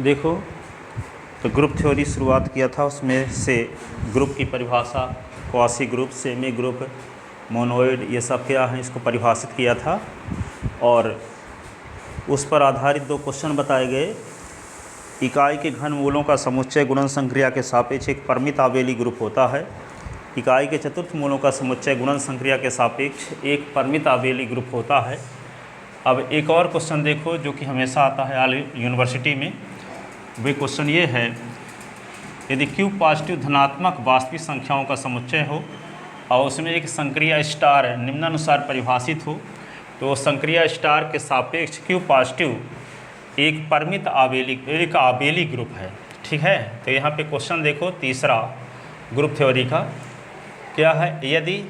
देखो, तो group theory शुरुआत किया था, उसमें से ग्रुप की परिभाषा, quasi group, semi group, monoid, ये सब क्या है, इसको परिभाषित किया था। और उस पर आधारित 2 क्वेश्चन बताए गए। इकाई के घन मूलों का समुच्चय गुणन संक्रिया के सापेक्ष एक परिमित आवेली ग्रुप होता है। इकाई के चतुर्थ मूलों का समुच्चय गुणन संक्रिया के सापेक्ष एक परिमित आवेली ग्रुप होता है। अब एक और क्वेश्चन देखो जो कि हमेशा आता है ऑल यूनिवर्सिटी में। वही क्वेश्चन ये है, यदि Q पॉजिटिव धनात्मक वास्तविक संख्याओं का समुच्चय हो और उसमें एक संक्रिया स्टार निम्नानुसार परिभाषित हो, तो संक्रिया स्टार के सापेक्ष Q पॉजिटिव एक परिमित आवेली ग्रुप है। ठीक है, तो यहाँ पे क्वेश्चन देखो तीसरा ग्रुप थ्योरी का क्या है, यदि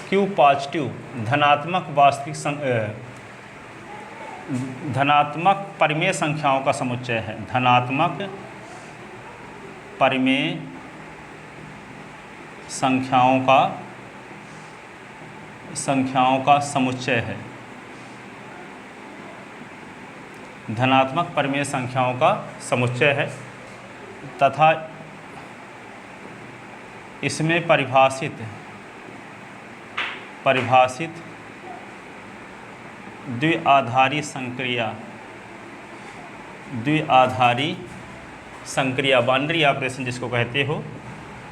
Q पॉजिटिव धनात्मक परिमेय संख्याओं का समुच्चय है, धनात्मक परिमेय संख्याओं का समुच्चय है, धनात्मक परिमेय संख्याओं का समुच्चय है तथा इसमें परिभाषित द्विआधारी संक्रिया बाइनरी ऑपरेशन जिसको कहते हो,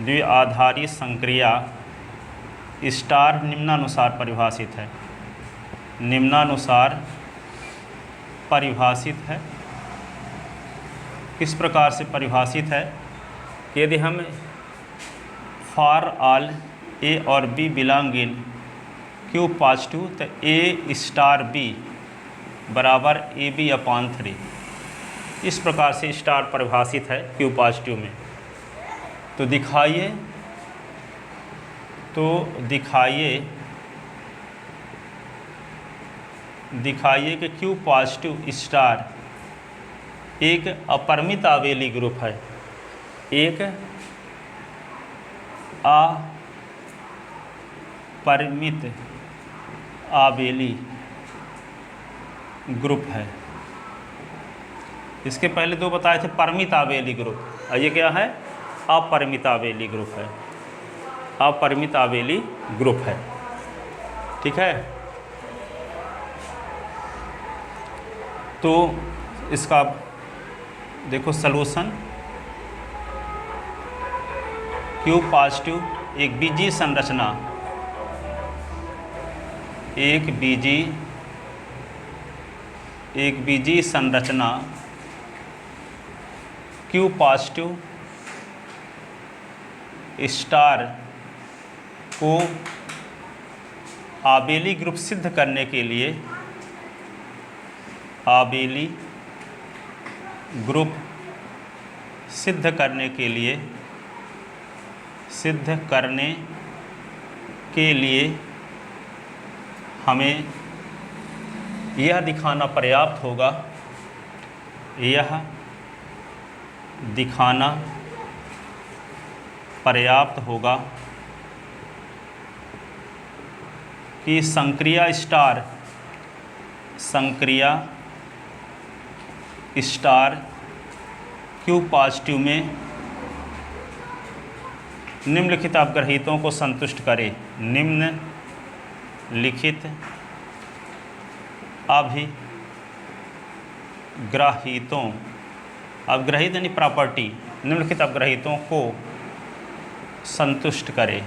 द्विआधारी संक्रिया स्टार निम्नानुसार परिभाषित है, किस प्रकार से परिभाषित है कि यदि हम फॉर ऑल ए और B belong in Q positive, तो A स्टार B बराबर AB/3, इस प्रकार से स्टार परिभाषित है Q पॉजिटिव में। तो दिखाइए कि Q पॉजिटिव स्टार एक अपरिमित आवेली ग्रुप है, एक अपरिमित आवेली ग्रुप है। इसके पहले 2 बताए थे परिमित आवेली ग्रुप, और ये क्या है, अपरिमित आवेली ग्रुप है, अपरिमित आवेली ग्रुप है। ठीक है, तो इसका देखो सलूशन, Q पॉजिटिव एक बीजीय संरचना, एक बीजीय संरचना Q पॉजिटिव स्टार को आवेली ग्रुप सिद्ध करने के लिए, आवेली ग्रुप सिद्ध करने के लिए हमें यह दिखाना पर्याप्त होगा, कि संक्रिया स्टार Q पॉजिटिव में निम्नलिखित अवग्रहीतों को संतुष्ट करे, निम्नलिखित अवग्रहित यानी प्रॉपर्टी, निम्नलिखित अवग्रहीतों को संतुष्ट करे,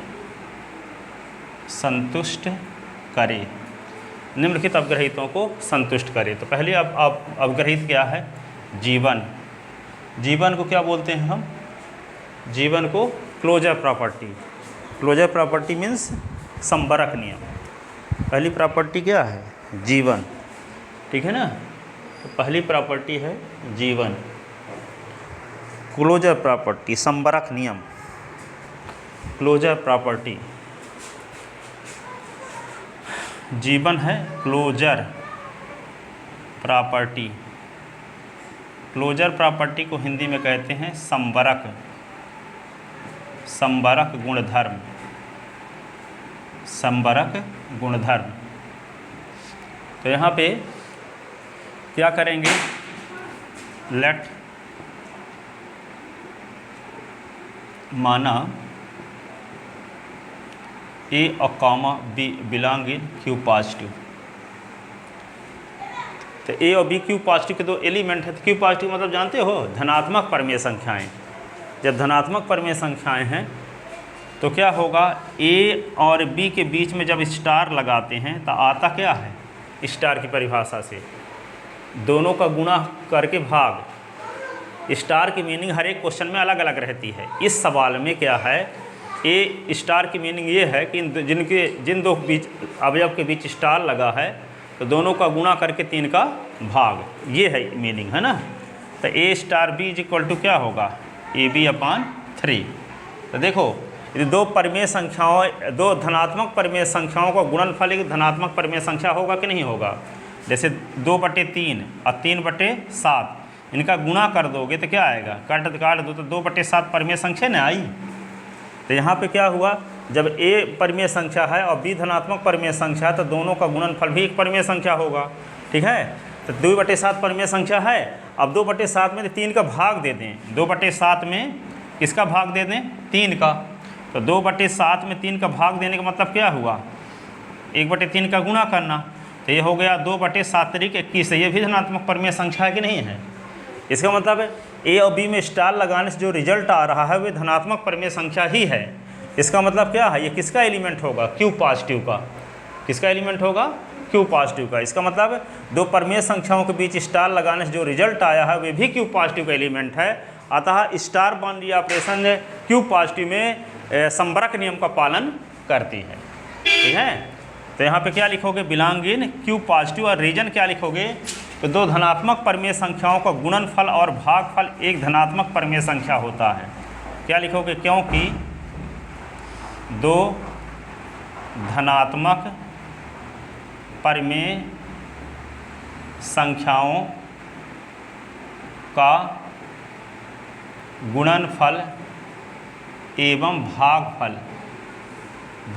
निम्नलिखित अवग्रहीतों को संतुष्ट करे। तो पहले अब अवग्रहित क्या है, जीवन को क्या बोलते हैं हम, जीवन को क्लोजर प्रॉपर्टी मीन्स संबरक नियम। पहली प्रॉपर्टी क्या है, जीवन। ठीक है ना, तो पहली प्रॉपर्टी है जीवन, क्लोजर प्रॉपर्टी, संबरक नियम, क्लोजर प्रॉपर्टी। जीवन है क्लोजर प्रॉपर्टी। क्लोजर प्रॉपर्टी को हिंदी में कहते हैं संबरक गुणधर्म। तो यहाँ पे क्या करेंगे, लेट माना ए और comma B belong in Q positive. तो ए और बी क्यू पॉजिटिव के दो एलिमेंट है। तो क्यू पॉजिटिव मतलब जानते हो, धनात्मक परमेय संख्याएं। जब धनात्मक परमेय संख्याएं हैं तो क्या होगा, ए और बी के बीच में जब स्टार लगाते हैं तो आता क्या है, स्टार की परिभाषा से दोनों का गुणा करके भाग। स्टार की मीनिंग हर एक क्वेश्चन में अलग अलग रहती है। इस सवाल में क्या है, ए स्टार की मीनिंग ये है कि जिन दो बीच अवयव के बीच स्टार लगा है तो दोनों का गुणा करके 3 का भाग, ये है मीनिंग, है ना। तो A star B is equal to क्या होगा, ए बी अपान 3। तो देखो यदि दो परमेय संख्याओं, दो धनात्मक परमेय संख्याओं का गुणनफल एक धनात्मक परमेय संख्या होगा कि नहीं होगा। जैसे 2/3 और 3/7 इनका गुणा कर दोगे तो क्या आएगा, काट दो तो 2/7 परमेय संख्या न आई। तो यहाँ पे क्या हुआ, जब ए परमेय संख्या है और बी धनात्मक परमेय संख्या है तो दोनों का गुणनफल भी एक परमेय संख्या होगा, ठीक है। तो 2/7 परमेय संख्या है। अब 2/7 में 3 का भाग दे दें, 2/7 में किसका भाग दे दें, 3 का। तो 2/7 में 3 का भाग देने का मतलब क्या हुआ, 1/3 का गुणा करना। तो ये हो गया 2/7 × 21। ये भी धनात्मक परमेय संख्या है कि नहीं है। इसका मतलब है ए और बी में स्टार लगाने से जो रिजल्ट आ रहा है वे धनात्मक परमेय संख्या ही है। इसका मतलब क्या है, ये किसका एलिमेंट होगा, क्यू पॉजिटिव का। किसका एलिमेंट होगा, क्यू पॉजिटिव का। इसका मतलब दो परमेय संख्याओं के बीच स्टार लगाने से जो रिजल्ट आया है वे भी क्यू पॉजिटिव का एलिमेंट है। अतः star boundary operation Q positive में संबरक नियम का पालन करती है, ठीक है। तो यहाँ पे क्या लिखोगे, बिलोंग इन क्यू पॉजिटिव, और रीजन क्या लिखोगे, तो दो धनात्मक परमेय संख्याओं का गुणनफल और भागफल एक धनात्मक परमेय संख्या होता है। क्या लिखोगे, क्योंकि दो धनात्मक परमेय संख्याओं का गुणनफल एवं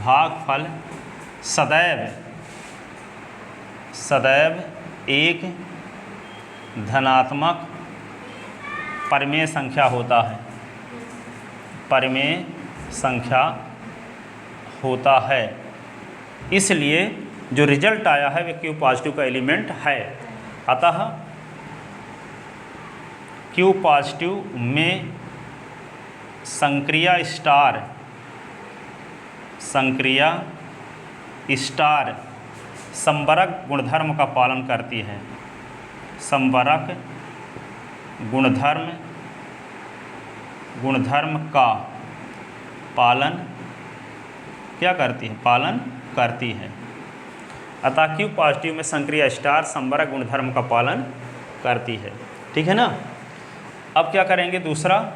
भागफल सदैव एक धनात्मक परमेय संख्या होता है, परमेय संख्या होता है। इसलिए जो रिजल्ट आया है वे क्यू पॉजिटिव का एलिमेंट है। अतः क्यू पॉजिटिव में संक्रिया स्टार संबरक गुणधर्म का पालन करती है। संबरक गुणधर्म का पालन क्या करती है, पालन करती है। अतः क्यू पॉजिटिव में संक्रिया स्टार संबरक गुणधर्म का पालन करती है, ठीक है ना। अब क्या करेंगे, दूसरा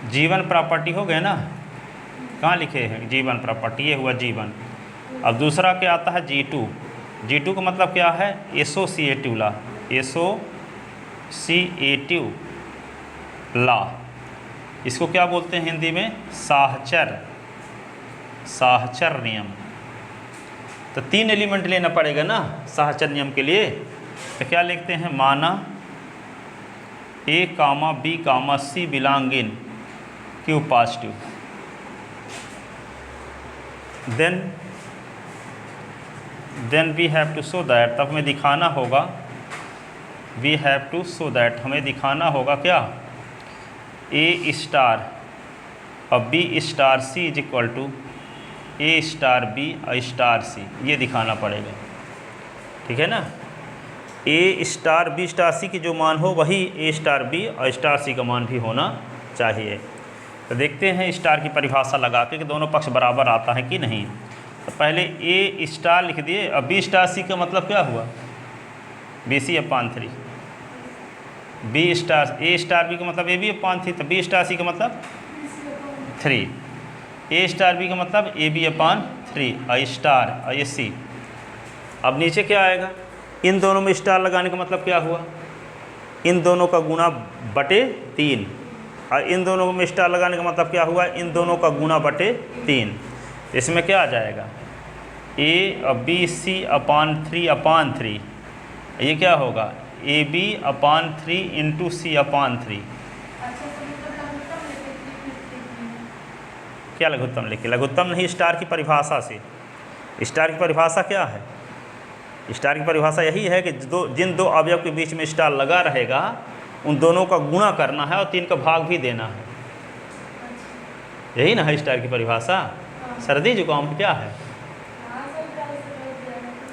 जीवन प्रॉपर्टी हो गया ना, कहाँ लिखे हैं जीवन प्रॉपर्टी, ये हुआ जीवन। अब दूसरा क्या आता है, G2 का मतलब क्या है, एसोसिएटिव लॉ, एसोसिएटिव लॉ। इसको क्या बोलते हैं हिंदी में, साहचर नियम। तो 3 एलिमेंट लेना पड़ेगा ना साहचर नियम के लिए। तो क्या लिखते हैं, माना A, B, C belong in Q positive, then we have to show that, तब हमें दिखाना होगा, we have to show that, हमें दिखाना होगा क्या, A स्टार और B star C is equal to A star B और स्टार C, ये दिखाना पड़ेगा, ठीक है ना। A star B star C की जो मान हो वही A स्टार B और स्टार C का मान भी होना चाहिए। तो देखते हैं स्टार की परिभाषा लगा के कि दोनों पक्ष बराबर आता है कि नहीं। तो पहले A स्टार लिख दिए, अब B स्टार C का मतलब क्या हुआ, BC/3। B star A star B का मतलब AB/3, तो B स्टार C का मतलब 3, A स्टार B का मतलब AB/3 और स्टार और ये C। अब नीचे क्या आएगा, इन दोनों में स्टार लगाने का मतलब क्या हुआ, इन दोनों का गुणा बटे 3, और इन दोनों में स्टार लगाने का मतलब क्या हुआ, इन दोनों का गुणा बटे 3। इसमें क्या आ जाएगा, A और BC/3/3, ये क्या होगा AB/3 इंटू C/3। क्या लघुत्तम लिखे? लघुत्तम नहीं, स्टार की परिभाषा से। स्टार की परिभाषा क्या है? स्टार की परिभाषा यही है कि जिन दो अवयव के बीच में स्टार लगा रहेगा उन दोनों का गुणा करना है और 3 का भाग भी देना है। यही ना है स्टार की परिभाषा। सर्दी जुकाम क्या है?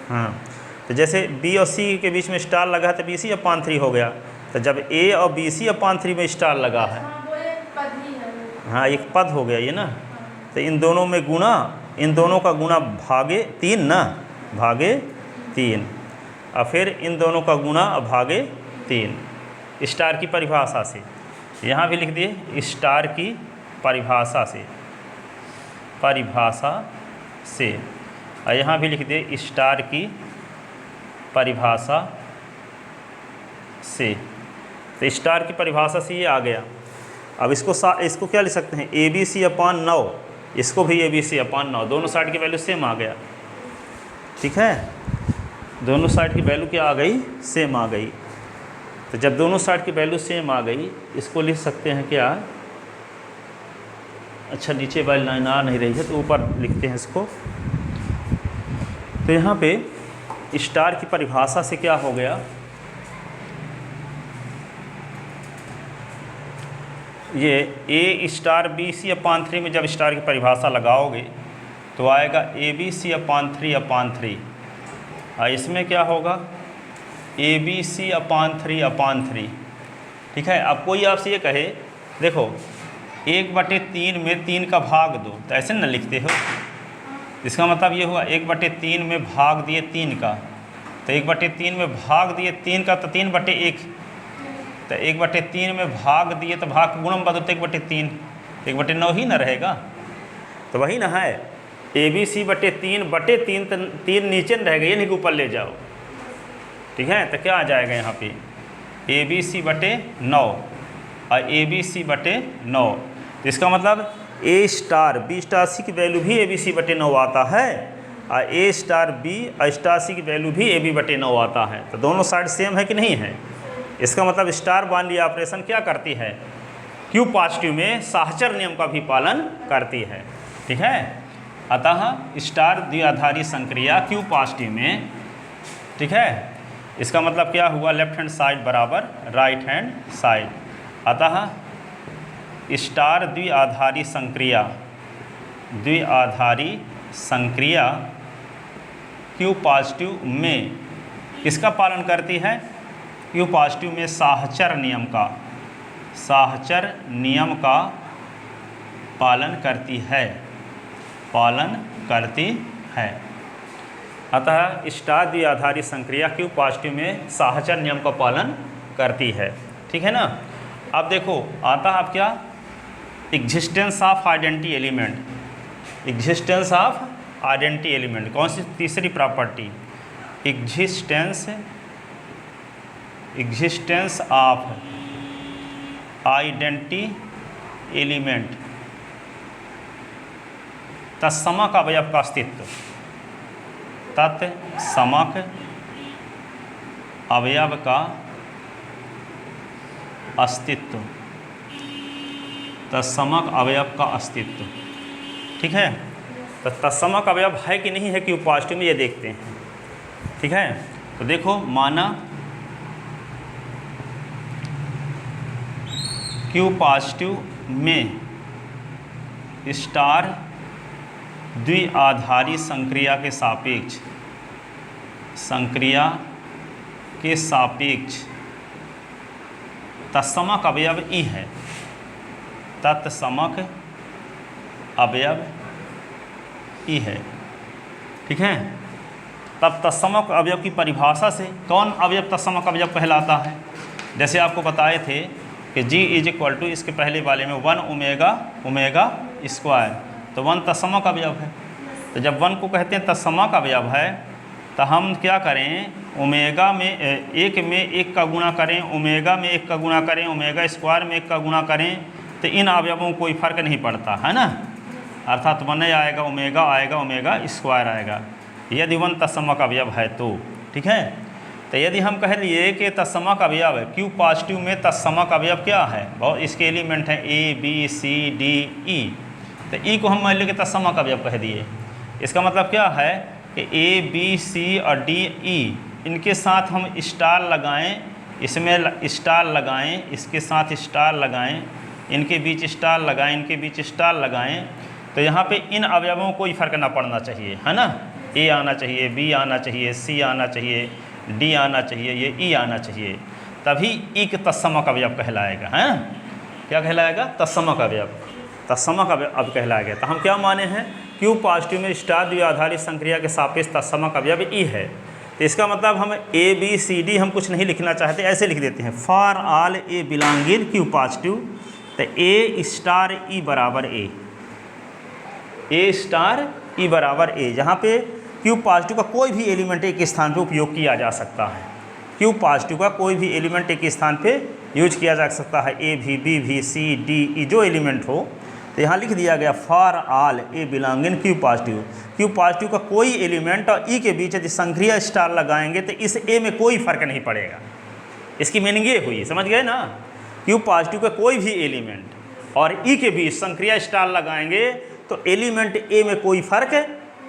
हाँ, तो जैसे B और C के बीच में स्टार लगा है तो BC/3 हो गया। तो जब A और BC/3 में स्टार लगा है, हाँ एक पद हो गया ये ना। तो इन दोनों में गुणा, इन दोनों का गुणा भागे 3 ना, भागे 3, और फिर इन दोनों का गुणा भागे 3 स्टार की परिभाषा से। यहाँ भी लिख दिए स्टार की परिभाषा से, परिभाषा से, और यहाँ भी लिख दिए स्टार की परिभाषा से। तो स्टार की परिभाषा से ये आ गया। अब इसको क्या लिख सकते हैं? ABC/9, इसको भी ABC/9, दोनों साइड की वैल्यू सेम आ गया। ठीक है, दोनों साइड की वैल्यू क्या आ गई? सेम आ गई। तो जब दोनों साइड की वैल्यू सेम आ गई, इसको लिख सकते हैं क्या? अच्छा, नीचे वाली लाइन आ नहीं रही है तो ऊपर लिखते हैं इसको। तो यहाँ पे स्टार की परिभाषा से क्या हो गया? ये A*BC/3 में जब स्टार की परिभाषा लगाओगे तो आएगा ABC/3/3, और इसमें क्या होगा? ABC/3/3। ठीक है। अब कोई आपसे ये कहे देखो 1/3 में 3 का भाग दो, तो ऐसे न लिखते हो। इसका मतलब ये हुआ 1/3 में भाग दिए 3 का, तो 1/3 में भाग दिए 3 का तो 3/1, तो 1/3 में भाग दिए तो भाग गुणम बदलते 1/3, 1/9 ही ना रहेगा। तो वही ना है ABC/3/3, तो 3 नीचे न रहेगा, ये नहीं कि ऊपर ले जाओ। ठीक है, तो क्या आ जाएगा यहाँ पे ABC/9 और ABC/9। तो इसका मतलब A*B*C की वैल्यू भी ABC/9 आता है, और A*B और C की वैल्यू भी AB/9 आता है। तो दोनों साइड सेम है कि नहीं है? इसका मतलब स्टार बाइनरी ऑपरेशन क्या करती है? Q पॉजिटिव में साहचर नियम का भी पालन करती है। ठीक है, अतः स्टार द्विआधारी संक्रिया Q पॉजिटिव में, ठीक है, इसका मतलब क्या हुआ? लेफ्ट हैंड साइड बराबर राइट हैंड साइड। अतः स्टार द्विआधारी संक्रिया Q पॉजिटिव में किसका पालन करती है? Q पॉजिटिव में साहचर नियम का पालन करती है। अतः स्टार द्विआधारी संक्रिया Q पॉजिटिव में साहचर नियम का पालन करती है। ठीक है ना। अब देखो आता है अब क्या? Existence of identity element. कौन सी? तीसरी property, existence of identity element, तत्समक अवयव का अस्तित्व, तत्समक अवयव का अस्तित्व, तत्समक अवयव का अस्तित्व। ठीक है, तो तत्समक अवयव है कि नहीं है Q पॉजिटिव में, ये देखते हैं। ठीक है, तो देखो माना Q पॉजिटिव में स्टार द्विआधारी संक्रिया के सापेक्ष तत्समक अवयव ई है, तत्समक अवयव ई है। ठीक है, तब तत्समक अवयव की परिभाषा से कौन अवयव तत्समक अवयव कहलाता है? जैसे आपको बताए थे कि G = इसके पहले वाले में 1 ओमेगा स्क्वायर, तो 1 तत्समक अवयव है। तो जब 1 को कहते हैं तत्समक अवयव है, तो हम क्या करें? ओमेगा में 1 में 1 का गुणा करें, ओमेगा में 1 का गुणा करें, ओमेगा स्क्वायर में 1 का गुणा करें, तो इन अवयवों को कोई फर्क नहीं पड़ता है ना। अर्थात 1 आएगा, ओमेगा आएगा, ओमेगा स्क्वायर आएगा, यदि 1 तत्समक अवयव है तो। ठीक है, तो यदि हम कह लिए कि तत्समक अवयव Q पॉजिटिव में तत्समक अवयव क्या है, बहुत इसके एलिमेंट हैं A B C D E, तो E को हम मान लीजिए कि तत्समक अवयव कह दिए। इसका मतलब क्या है कि A B C और D E इनके साथ हम स्टार लगाएं, इसमें स्टार लगाएं, इसके साथ स्टार लगाएं, इनके बीच स्टार लगाएं, इनके बीच स्टार लगाएं, तो यहाँ पे इन अवयवों को कोई फर्क ना पड़ना चाहिए, है ना। A आना चाहिए, B आना चाहिए, C आना चाहिए, D आना चाहिए, ये E आना चाहिए, तभी E के तत्समक अवयव कहलाएगा। हैं क्या कहलाएगा? तत्समक अवयव, तत्समक अवयव कहलाएगा। तो हम क्या माने हैं? Q पॉजिटिव में स्टार द्विआधारी संक्रिया के सापेक्ष तत्समक अवयव E है। तो इसका मतलब हम A B C D हम कुछ नहीं लिखना चाहते, ऐसे लिख देते हैं for all A belonging Q positive, तो A स्टार E बराबर A, A स्टार E बराबर A, जहाँ पे Q पॉजिटिव का कोई भी एलिमेंट एक स्थान पे उपयोग किया जा सकता है। Q पॉजिटिव का कोई भी एलिमेंट एक स्थान पे यूज किया जा सकता है, A भी, B भी, C D E जो एलिमेंट हो। तो यहाँ लिख दिया गया for all A belonging Q positive, Q positive का कोई एलिमेंट और E के बीच यदि संक्रिया स्टार लगाएंगे तो इस A में कोई फर्क नहीं पड़ेगा। इसकी मीनिंग ये हुई, समझ गए ना। Q पॉजिटिव का कोई भी एलिमेंट और E के बीच संक्रिया स्टार लगाएंगे तो एलिमेंट A में कोई फर्क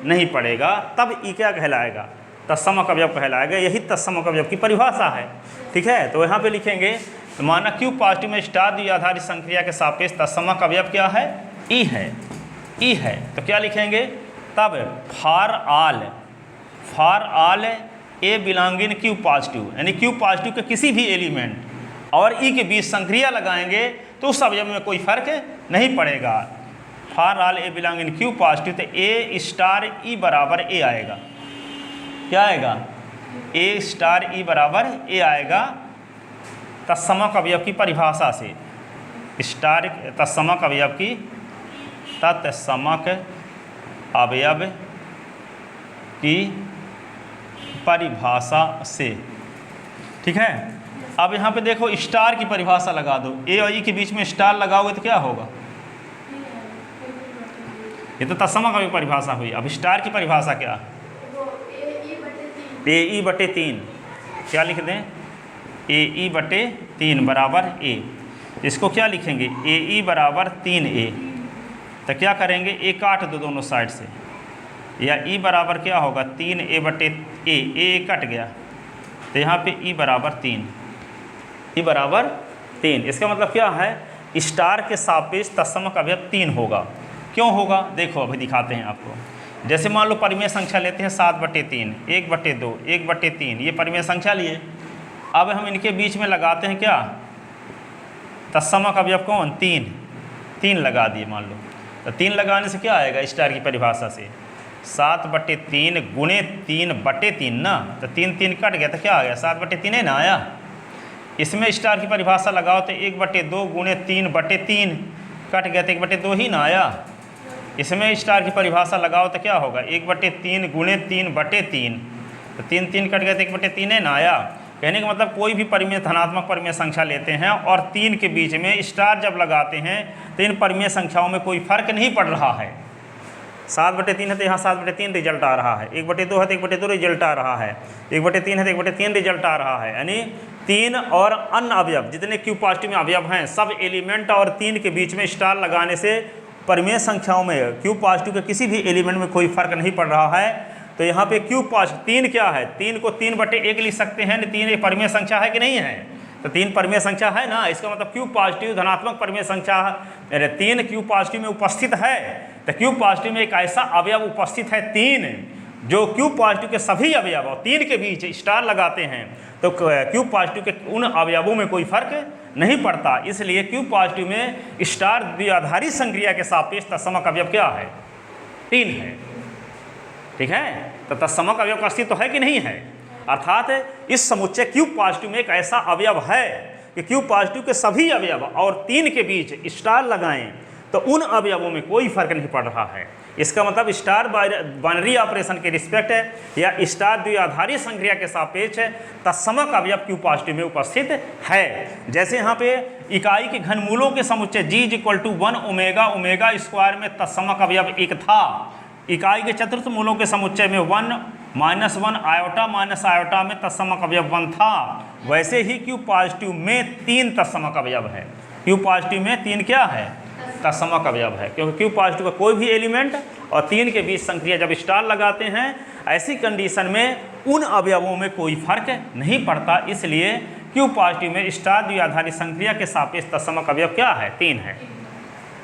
नहीं पड़ेगा, तब E क्या कहलाएगा? तत्समक अवयव कहलाएगा। यही तत्समक अवयव की परिभाषा है, ठीक है। तो यहाँ पे लिखेंगे, तो माना Q पॉजिटिव में स्टार द्विआधारी संक्रिया के सापेक्ष तत्समक अवयव क्या है? E है, E है। तो क्या लिखेंगे तब? For all A belonging Q positive, यानी Q पॉजिटिव के किसी भी एलिमेंट और E के बीच संक्रिया लगाएंगे तो उस अवयव में कोई फर्क नहीं पड़ेगा। For all A belonging Q positive, तो A स्टार E बराबर A आएगा। क्या आएगा? A स्टार E बराबर A आएगा तत्समक अवयव की परिभाषा से। स्टार तत्समक अवयव की, तत्समक अवयव की परिभाषा से, ठीक है। अब यहाँ पे देखो स्टार की परिभाषा लगा दो, A और E के बीच में स्टार लगाओगे तो क्या होगा? ये तो तत्समक अवयव परिभाषा हुई। अब स्टार की परिभाषा क्या? AE बटे 3, क्या लिख दें? AE बटे 3 बराबर A। इसको क्या लिखेंगे? AE बराबर 3A। तो क्या करेंगे? A काट दो दोनों साइड से, या E बराबर क्या होगा? 3A बटे A, A कट गया, तो यहाँ पे E बराबर 3, E बराबर 3। इसका मतलब क्या है? स्टार के सापेक्ष तत्समक अवयव 3 होगा। क्यों होगा? देखो अभी दिखाते हैं आपको। जैसे मान लो परिमेय संख्या लेते हैं 7/3, 1/2, 1/3, ये परिमेय संख्या लिए। अब हम इनके बीच में लगाते हैं क्या? तत्समक अवयव कौन? 3 लगा दिए मान लो। तो 3 लगाने से क्या आएगा स्टार की परिभाषा से? 7/3 गुणे 3/3 ना, तो 3 कट गया तो क्या आ गया? 7/3 ना आया। इसमें स्टार की परिभाषा लगाओ तो 1/2 गुणे 3/3 कट गया तो 1/2 ही ना आया। इसमें स्टार की परिभाषा लगाओ तो क्या होगा? 1/3 गुणे 3/3, तो 3 कट गया तो 1/3 है ना आया। कहने का मतलब कोई भी परिमेय धनात्मक परिमेय संख्या लेते हैं और 3 के बीच में स्टार जब लगाते हैं तो इन परिमेय संख्याओं में कोई फर्क नहीं पड़ रहा है। 7/3 है तो यहाँ 7/3 रिजल्ट आ रहा है, 1/2 है तो 1/2 रिजल्ट आ रहा है, 1/3 है तो 1/3 रिजल्ट आ रहा है। यानी 3 और अन्य अवयव जितने Q पॉजिटिव में अवयव हैं सब एलिमेंट और 3 के बीच में स्टार लगाने से परिमेय संख्याओं में Q पॉजिटिव के किसी भी एलिमेंट में कोई फर्क नहीं पड़ रहा है। तो यहाँ पे Q पॉजिटिव 3 क्या है? 3 को 3/1 लिख सकते हैं। 3 एक परिमेय संख्या है कि नहीं है? तो 3 परिमेय संख्या है ना। इसका मतलब Q पॉजिटिव धनात्मक परिमेय संख्या 3 Q पॉजिटिव में उपस्थित है। तो Q पॉजिटिव में एक ऐसा अवयव उपस्थित है 3 जो Q पॉजिटिव के सभी अवयव और 3 के बीच स्टार लगाते हैं तो Q पॉजिटिव के उन अवयवों में कोई फर्क नहीं पड़ता। इसलिए Q पॉजिटिव में स्टार द्विआधारी संक्रिया के सापेक्ष तत्समक अवयव क्या है? 3 है, ठीक है। तो तत्समक अवयव का अस्तित्व है कि नहीं है? अर्थात इस समुच्चय Q पॉजिटिव में एक ऐसा अवयव है कि Q पॉजिटिव के सभी अवयव और 3 के बीच स्टार लगाएं तो उन अवयवों में कोई फर्क नहीं पड़ रहा है। इसका मतलब स्टार बाइनरी ऑपरेशन के रिस्पेक्ट है या स्टार द्विआधारी संक्रिया के सापेक्ष तत्समक अवयव Q पॉजिटिव में उपस्थित है। जैसे यहाँ पे इकाई के घनमूलों के समुच्चय G = 1 ओमेगा स्क्वायर में तत्समक अवयव 1 था। इकाई के चतुर्थ मूलों के समुच्चय में 1 -1 आयोटा माइनस आयोटा में तत्समक अवयव 1 था, वैसे ही Q पॉजिटिव में 3 तत्समक अवयव है। Q पॉजिटिव में 3 क्या है? तत्समक अवयव है, क्योंकि Q पॉजिटिव का कोई भी एलिमेंट और 3 के बीच संक्रिया जब स्टार लगाते हैं, ऐसी कंडीशन में उन अवयवों में कोई फर्क नहीं पड़ता, इसलिए Q पॉजिटिव में स्टार द्विआधारी संक्रिया के सापेक्ष तत्समक अवयव क्या है? 3 है।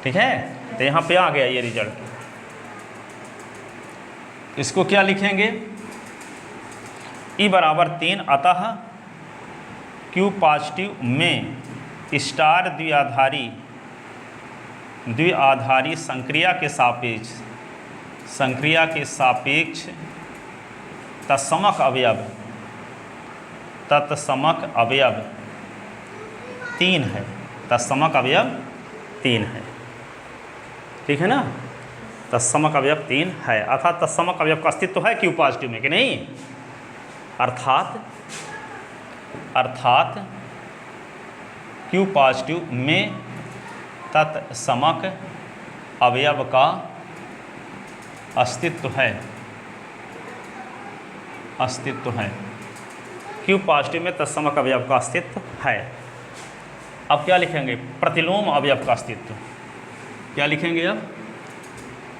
ठीक है, तो यहाँ पे आ गया ये रिजल्ट। इसको क्या लिखेंगे? E बराबर 3, अतः Q पॉजिटिव में स्टार द्विआधारी संक्रिया के सापेक्ष तत्समक अवयव 3 है। तत्समक अवयव 3 है, ठीक है ना? तत्समक अवयव 3 है, अर्थात तत्समक अवयव का अस्तित्व है Q पॉजिटिव में कि नहीं? अर्थात Q पॉजिटिव में तत्समक अवयव का अस्तित्व है। Q पॉजिटिव में तत्समक अवयव का अस्तित्व है। अब क्या लिखेंगे? प्रतिलोम अवयव का अस्तित्व। क्या लिखेंगे अब?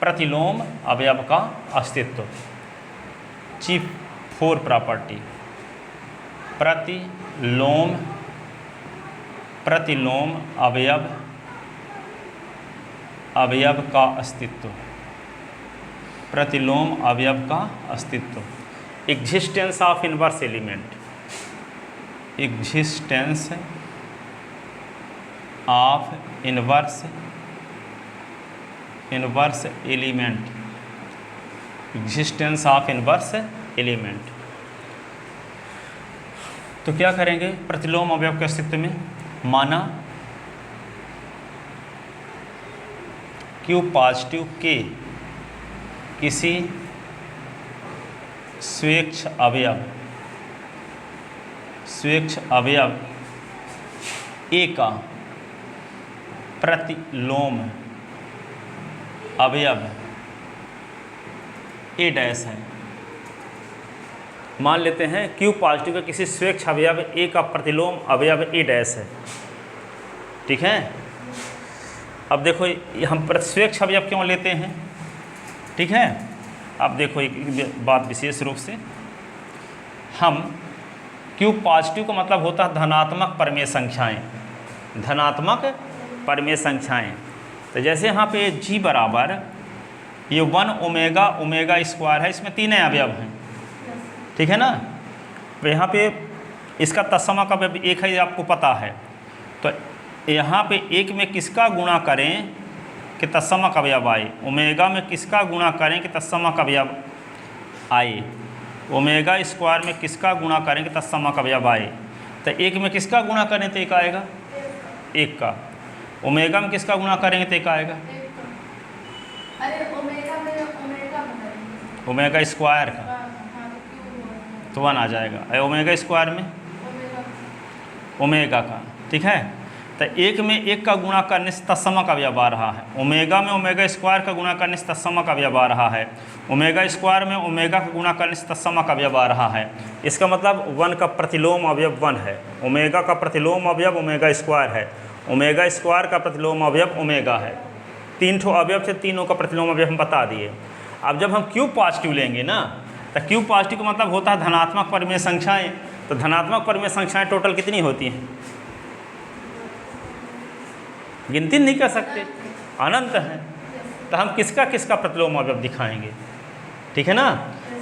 प्रतिलोम अवयव का अस्तित्व। चीफ 4 प्रॉपर्टी, प्रतिलोम अवयव का अस्तित्व। प्रतिलोम अवयव का अस्तित्व। Existence of inverse element. Existence of inverse element. Existence of inverse element. तो क्या करेंगे? प्रतिलोम अवयव के अस्तित्व में माना Q पॉजिटिव के किसी स्वेच्छ अवयव A का प्रतिलोम अवयव A डैश है। मान लेते हैं Q पॉजिटिव का किसी स्वेच्छ अवयव A का प्रतिलोम अवयव A डैश है, ठीक है? अब देखो हम स्वेच्छ अवयव क्यों लेते हैं, ठीक है? अब देखो एक बात विशेष रूप से, हम Q पॉजिटिव का मतलब होता है धनात्मक परमेय संख्याएं। धनात्मक परमेय संख्याएं, तो जैसे यहाँ पे G बराबर ये 1 ओमेगा स्क्वायर है, इसमें 3 अवयव हैं, ठीक है ना? तो यहाँ पे इसका तत्समक अवयव 1 है, ये आपको पता है। तो यहाँ पे 1 में किसका गुणा करें कि तत्समक अवयव आए? ओमेगा में किसका गुणा करें कि तत्समक अवयव आए? ओमेगा स्क्वायर में किसका गुणा करें कि तत्समक अवयव आए? तो 1 में किसका गुणा करें तो 1 आएगा, 1 का। ओमेगा में किसका गुणा करेंगे तो 1 आएगा, ओमेगा स्क्वायर का तो 1 आ जाएगा। ओमेगा स्क्वायर में ओमेगा का, ठीक है? तो 1 में 1 का गुणा करने से तत्समक अवयव आ रहा है। ओमेगा में ओमेगा स्क्वायर का गुणा करने से तत्समक अवयव आ रहा है। ओमेगा स्क्वायर में ओमेगा का गुणा करने से तत्समक अवयव आ रहा है। इसका मतलब 1 का प्रतिलोम अवयव 1 है। ओमेगा का प्रतिलोम अवयव ओमेगा स्क्वायर है। ओमेगा स्क्वायर का प्रतिलोम अवयव ओमेगा है। 3 ठो अवयव थे, तीनों का प्रतिलोम अवयव हम बता दिए। अब जब हम Q पॉजिटिव लेंगे ना, तो Q पॉजिटिव का मतलब होता है धनात्मक परमेय संख्याएं। तो धनात्मक परमेय संख्याएं टोटल कितनी होती हैं? गिनती नहीं कर सकते, अनंत है। तो हम किसका किसका प्रतिलोम अवयव दिखाएंगे, ठीक है ना?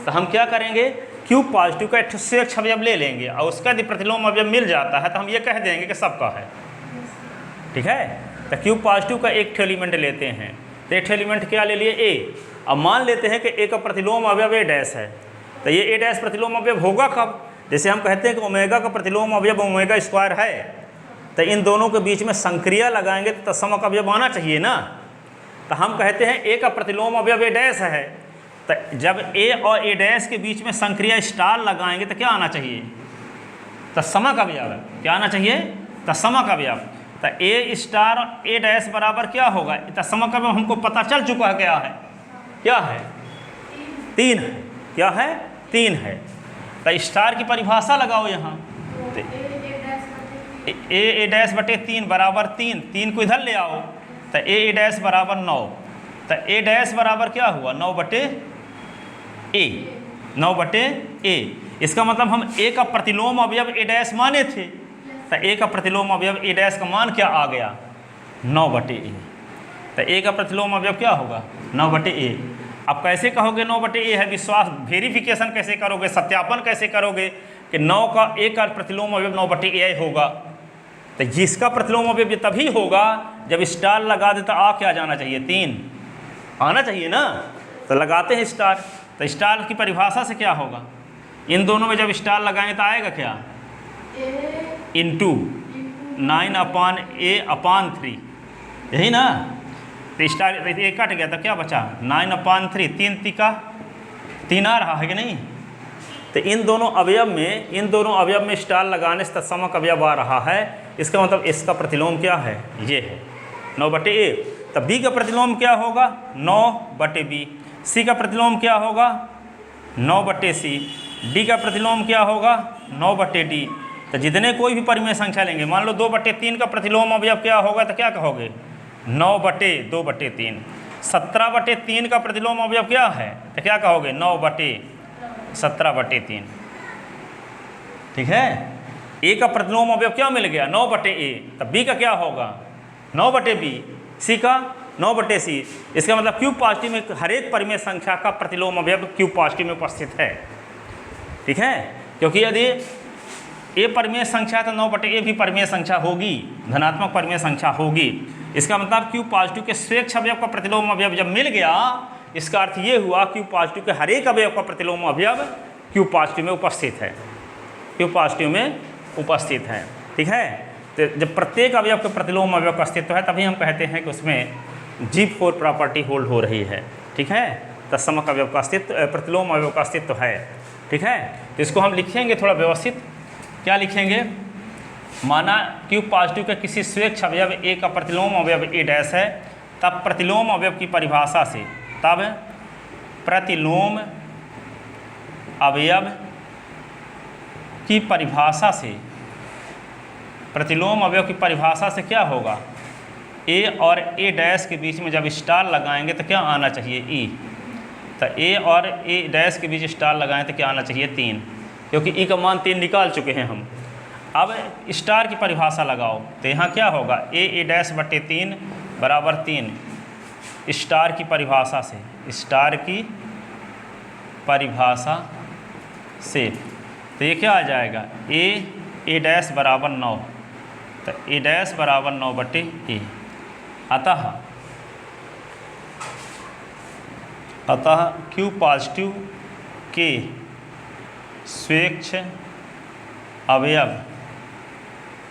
तो हम क्या करेंगे? Q पॉजिटिव का एक स्वेच्छ अवयव ले लेंगे और उसका यदि प्रतिलोम अवयव मिल जाता है तो हम ये कह देंगे कि सबका है, ठीक है? तो Q पॉजिटिव का एक एलिमेंट लेते हैं, तो एक एलिमेंट क्या ले लिए? A। अब मान लेते हैं कि A का प्रतिलोम अवयव A डैश है, तो ये A डैश प्रतिलोम अवयव होगा कब? जैसे हम कहते हैं कि ओमेगा का प्रतिलोम अवयव ओमेगा स्क्वायर है, तो इन दोनों के बीच में संक्रिया लगाएंगे तो तत्समक अवयव आना चाहिए ना। तो हम कहते हैं A का प्रतिलोम अवयव A डैश है, तो जब A और A डैश के बीच में संक्रिया स्टार लगाएंगे तो क्या आना चाहिए? तत्समक अवयव। क्या आना चाहिए? तत्समक अवयव। तो A स्टार A डैश बराबर क्या होगा? तत्समक अवयव हमको पता चल चुका है क्या है? क्या है? 3 है। क्या है? 3 है। तो स्टार की परिभाषा लगाओ यहाँ, तो ए डैश बटे 3 बराबर 3 को इधर ले आओ, तो ए डैश बराबर 9, तो ए डैश बराबर क्या हुआ 9 बटे ए। इसका मतलब हम ए का प्रतिलोम अवयव ए डैश माने थे, तो ए का प्रतिलोम अवयव ए डैश का मान क्या आ गया 9 बटे ए। तो ए का प्रतिलोम अवयव क्या होगा 9 बटे ए। अब कैसे कहोगे 9 बटे ए है, विश्वास वेरिफिकेशन कैसे करोगे, सत्यापन कैसे करोगे कि 9 का ए का प्रतिलोम अवयव 9 बटे ए होगा। तो जिसका प्रतिलोम अवयव तभी होगा जब स्टार लगा दे, तो आ क्या जाना चाहिए 3 आना चाहिए ना। तो लगाते हैं स्टार, तो स्टार की परिभाषा से क्या होगा, इन दोनों में जब स्टार लगाएंगे तो आएगा क्या इंटू 9/a/3, यही ना। तो स्टार ये कट गया तो क्या बचा 9/3, 3 तिका 3 आ रहा है कि नहीं। तो इन दोनों अवयव में स्टार लगाने से तत्समक अवयव आ रहा है। इसका मतलब इसका प्रतिलोम क्या है, ये है 9 बटे ए। तब बी का प्रतिलोम क्या होगा 9 बटे बी, सी का प्रतिलोम क्या होगा 9 बटे सी, डी का प्रतिलोम क्या होगा 9 बटे डी। तो जितने कोई भी परिमेय संख्या लेंगे, मान लो 2 बटे 3 का प्रतिलोम अवयव क्या होगा, तो क्या कहोगे 9 बटे 2 बटे 3। 17 बटे 3 का प्रतिलोम अवयव क्या है, तो क्या कहोगे 9 बटे 17 बटे 3। ठीक है, ए का प्रतिलोम अवयव क्या मिल गया 9 बटे ए, तब बी का क्या होगा 9 बटे बी, सी का 9 बटे सी। इसका मतलब क्यूब पॉजिटिव में हर एक परिमेय संख्या का प्रतिलोम अवयव क्यूब पॉजिटिव में उपस्थित है। ठीक है, क्योंकि यदि ए परिमेय संख्या तो 9 बटे ए भी परिमेय संख्या होगी, धनात्मक परिमेय संख्या होगी। इसका मतलब क्यूब पॉजिटिव के स्वेच्छ अवयव का प्रतिलोम अवयव जब मिल गया, इसका अर्थ ये हुआ क्यूब पॉजिटिव के हर एक अवयव का प्रतिलोम अवयव क्यूब पॉजिटिव में उपस्थित है, क्यूब पॉजिटिव में उपस्थित है। ठीक है, तो जब प्रत्येक अवयव के प्रतिलोम अवयव का अस्तित्व है, तभी हम कहते हैं कि उसमें G4 प्रॉपर्टी होल्ड हो रही है। ठीक है, तत्समक अवयव का अस्तित्व, प्रतिलोम अवयव का अस्तित्व है। ठीक है, तो इसको हम लिखेंगे थोड़ा व्यवस्थित। क्या लिखेंगे, माना क्यूब पॉजिटिव के किसी स्वेच्छ अवयव ए का प्रतिलोम अवयव ए डैश है, तब प्रतिलोम अवयव की परिभाषा से, तब प्रतिलोम अवयव की परिभाषा से, प्रतिलोम अवयव की परिभाषा से क्या होगा, ए और ए डैश के बीच में जब स्टार लगाएंगे तो क्या आना चाहिए ई। तो ए और ए डैश के बीच स्टार लगाएं तो क्या आना चाहिए 3, क्योंकि ई का मान 3 निकाल चुके हैं हम। अब स्टार की परिभाषा लगाओ, तो यहाँ क्या होगा ए डैश बटे 3 बराबर 3 स्टार की परिभाषा से, स्टार की परिभाषा से। तो ये क्या आ जाएगा ए डैश बराबर 9, तो ए डैश बराबर 9 बटे ए। अतः क्यूब पॉजिटिव के स्वेच्छ अवयव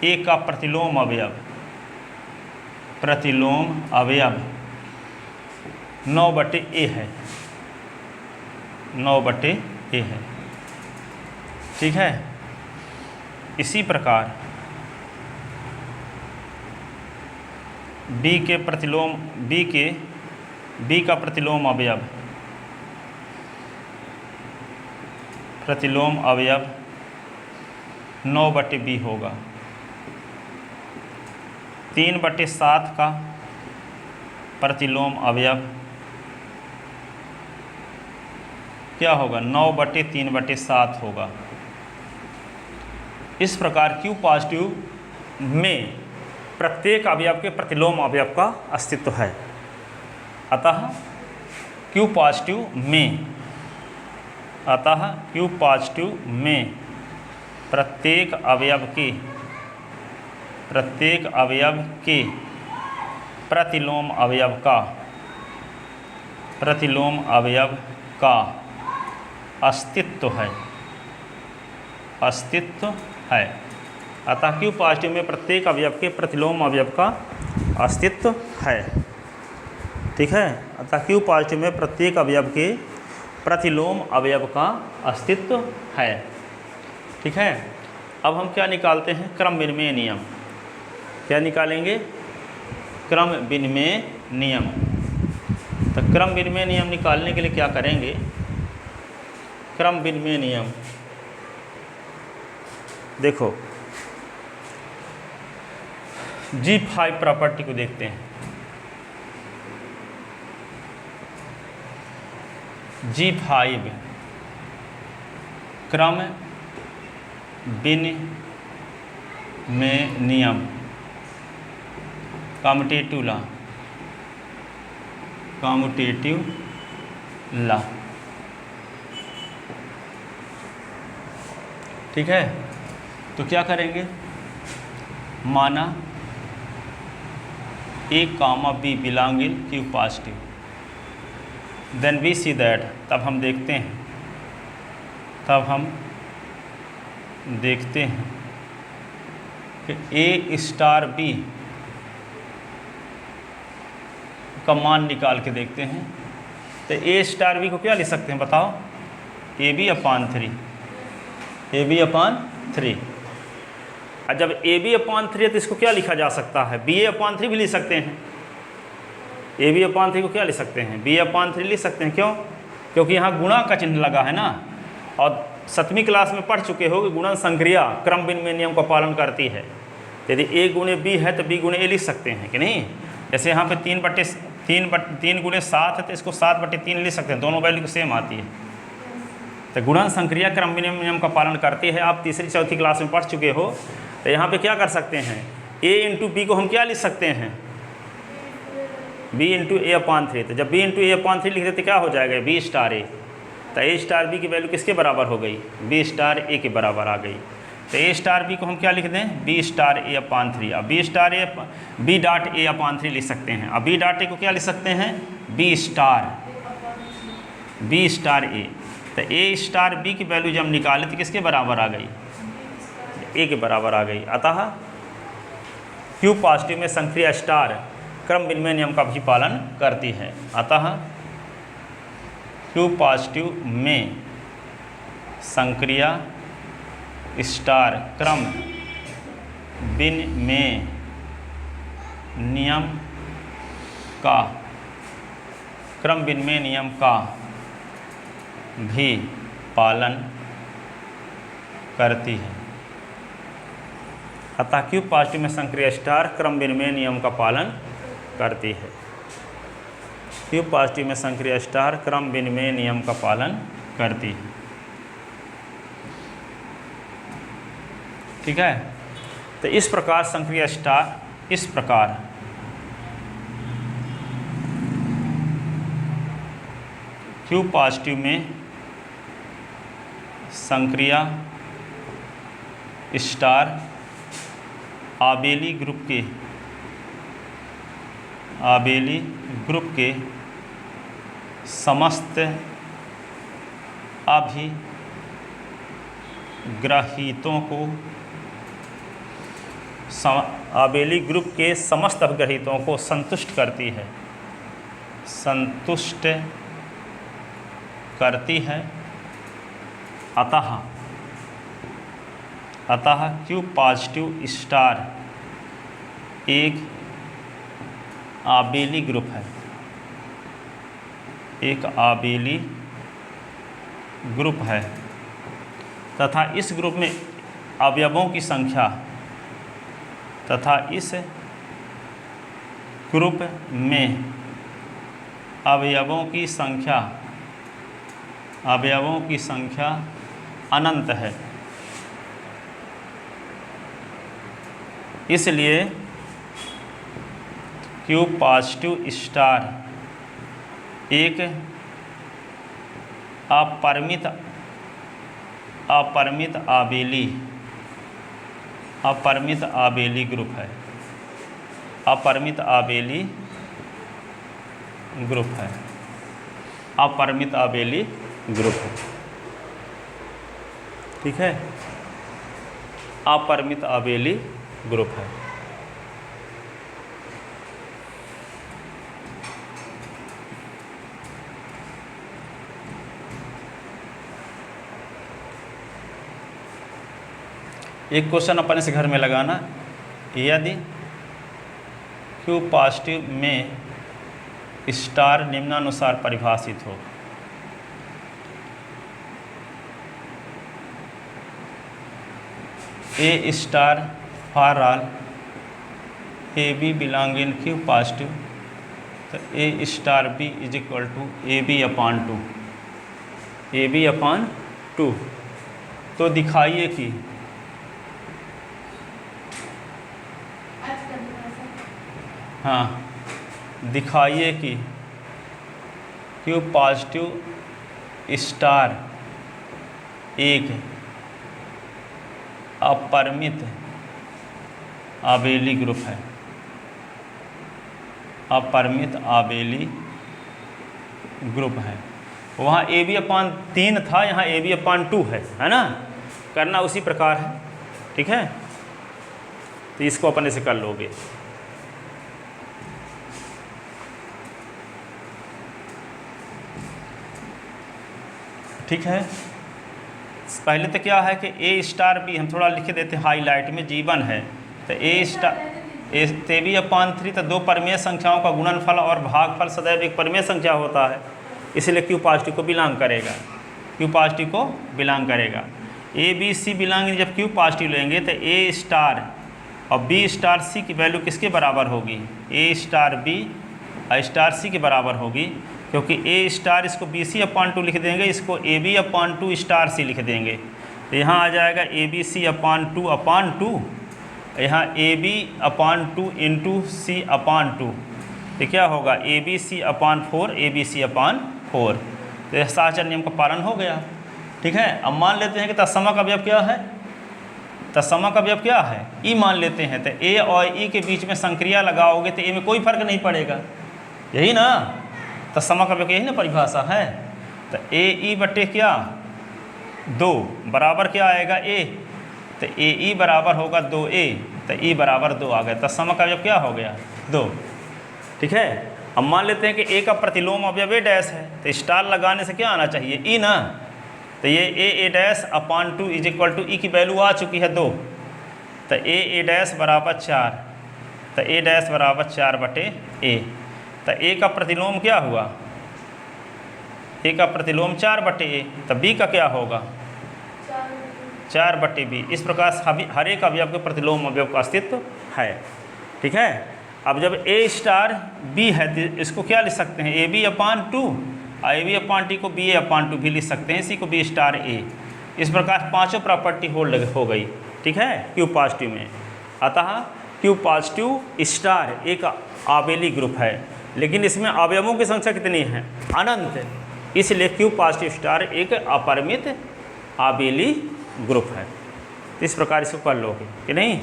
ए का प्रतिलोम अवयव 9 बटे ए है, 9 बटे ए है। ठीक है, इसी प्रकार बी का प्रतिलोम अवयव 9 बटे बी होगा। 3 बटे 7 का प्रतिलोम अवयव क्या होगा 9 बटे 3 बटे 7 होगा। इस प्रकार क्यूब पॉजिटिव में प्रत्येक अवयव के प्रतिलोम अवयव का अस्तित्व है। अतः क्यूब पॉजिटिव में प्रत्येक अवयव के प्रतिलोम अवयव का अस्तित्व है। अतः क्यूब पॉजिटिव में प्रत्येक अवयव के प्रतिलोम अवयव का अस्तित्व है। ठीक है, अतः क्यूब पॉजिटिव में प्रत्येक अवयव के प्रतिलोम अवयव का अस्तित्व है। ठीक है, अब हम क्या निकालते हैं, क्रम विनिमय नियम। क्या निकालेंगे, क्रम विनिमय नियम। तो क्रम विनिमय नियम निकालने के लिए क्या करेंगे क्रम विनिमय नियम। देखो G5 प्रॉपर्टी को देखते हैं। G5 क्रम विनिमय नियम, कम्यूटेटिव लॉ। ठीक है, तो क्या करेंगे, माना A, B belong in Q positive, then we see that, तब हम देखते हैं कि A स्टार B का मान निकाल के देखते हैं। तो A स्टार B को क्या लिख सकते हैं बताओ, AB/3, AB/3। और जब AB/3 है तो इसको क्या लिखा जा सकता है, BA/3 भी लिख सकते हैं। AB/3 को क्या लिख सकते हैं, BA/3 लिख सकते हैं। क्यों? क्योंकि यहाँ गुणा का चिन्ह लगा है ना, और 7वीं क्लास में पढ़ चुके हो कि गुणन संक्रिया क्रम विनिमय नियम का पालन करती है। यदि A गुणे B है तो B गुणे A लिख सकते हैं कि नहीं। जैसे यहाँ पे 3 गुणे 7 है तो इसको 7/3 लिख सकते हैं, दोनों वैल्यू सेम आती है। तो गुणन संक्रिया क्रम विनिमय नियम का पालन करती है, आप 3री-4थी क्लास में पढ़ चुके हो। तो यहाँ पे क्या कर सकते हैं, A इंटू B को हम क्या लिख सकते हैं, B इंटू A/3। तो जब B इंटू A/3 लिख देते क्या हो जाएगा, B स्टार A। तो A स्टार B की वैल्यू किसके बराबर हो गई, B स्टार A के बराबर आ गई। तो A स्टार B को हम क्या लिख दें, B स्टार A/3। अब B डॉट A/3 लिख सकते हैं। अब B डॉट A को क्या लिख सकते हैं, B स्टार A। तो A स्टार B की वैल्यू जब निकाले तो किसके बराबर आ गई, A के बराबर आ गई। अतः Q पॉजिटिव में संक्रिया स्टार क्रम विनिमय नियम का भी पालन करती है। अतः Q पॉजिटिव में संक्रिया स्टार क्रम विनिमय नियम का भी पालन करती है। अतः Q पॉजिटिव में संक्रिया स्टार क्रम विनिमय नियम का पालन करती है। Q पॉजिटिव में संक्रिया स्टार क्रम विनिमय नियम का पालन करती है। ठीक है, तो इस प्रकार संक्रिया स्टार, इस प्रकार Q पॉजिटिव में संक्रिया स्टार आबेली ग्रुप के समस्त अभिग्रहीतों को आबेली ग्रुप के समस्त अभिग्रहीतों को संतुष्ट करती है। अतः Q पॉजिटिव स्टार एक आबेली ग्रुप है, तथा इस ग्रुप में अवयवों की संख्या अनंत है। इसलिए Q पॉजिटिव स्टार एक अपरिमित आबेली ग्रुप है। अपरिमित आबेली ग्रुप है। ठीक है, अपरिमित आबेली ग्रुप है। एक क्वेश्चन अपने से घर में लगाना, यदि Q पॉजिटिव में स्टार निम्नानुसार परिभाषित हो, A star for all A B belong in Q positive, तो A star B is equal to A B upon two, A B upon two. तो दिखाइए कि हाँ दिखाइए कि क्यू पॉजिटिव स्टार एक अपरिमित आबेली ग्रुप है, अपरिमित आबेली ग्रुप है। वहाँ ए बी अपान 3 था, यहाँ ए बी अपान 2 है ना। करना उसी प्रकार है, ठीक है। तो इसको अपने से कर लोगे। ठीक है, पहले तो क्या है कि ए स्टार बी हम थोड़ा लिख देते हैं हाईलाइट में, G1 है तो ए स्टार ए बी अपान 3, तो 2 परिमेय संख्याओं का गुणनफल और भागफल सदैव एक परिमेय संख्या होता है, इसलिए क्यू पॉजिटिव को बिलोंग करेगा, क्यू पॉजिटिव को बिलोंग करेगा। ए बी सी बिलोंग, जब क्यू पॉजिटिव लेंगे तो ए स्टार और बी स्टार सी की वैल्यू किसके बराबर होगी, ए स्टार बी स्टार सी के बराबर होगी, क्योंकि ए स्टार इसको बी सी अपान 2 लिख देंगे, इसको A B upon 2 star c लिख देंगे। तो यहाँ आ जाएगा ए बी सी अपान 2, यहाँ ए बी अपान 2 इंटू सी अपान 2, तो क्या होगा A B C upon 4, A B C अपान 4। तो यह साहचर्य नियम का पालन हो गया, ठीक है। अब मान लेते हैं कि तत्समक अवयव क्या है, तत्समक अवयव क्या है, ई मान लेते हैं। तो ए और ई के बीच में संक्रिया लगाओगे तो ए में कोई फर्क नहीं पड़ेगा, यही ना तत्समक अवयव की यही ना परिभाषा है। तो ए ई बटे क्या 2 बराबर क्या आएगा ए, तो ए ई बराबर होगा 2a, तो ई बराबर 2 आ गया, तत्समक अवयव क्या हो गया 2, ठीक है। अब मान लेते हैं कि ए का प्रतिलोम अवयव ए डैश है, तो स्टार लगाने से क्या आना चाहिए ई ना, तो ये A dash upon 2 is equal to e की वैल्यू आ चुकी है 2, तो ए डैश बराबर 4, तो ए डैश बराबर 4 बटे ए। तो ए का प्रतिलोम क्या हुआ, ए का प्रतिलोम 4 बटे ए, तो बी का क्या होगा 4 बटे बी। इस प्रकार हर एक अवयव के प्रतिलोम अवयव का अस्तित्व है, ठीक है। अब जब ए स्टार बी है तो इसको क्या लिख सकते हैं, ए बी अपान 2, और ए बी अपान टी को बी ए अपान 2 भी लिख सकते हैं, इसी को बी स्टार ए। इस प्रकार पांचों प्रॉपर्टी होल्ड हो गई, ठीक है, क्यू पॉजिटिव में। अतः क्यू पॉजिटिव स्टार एक आबेली ग्रुप है, लेकिन इसमें अवयवों की संख्या कितनी है, अनंत, इसलिए क्यू पॉजिटिव स्टार एक अपरिमित आबेली ग्रुप है। इस प्रकार इसको कर लोगे कि नहीं,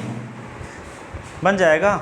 बन जाएगा।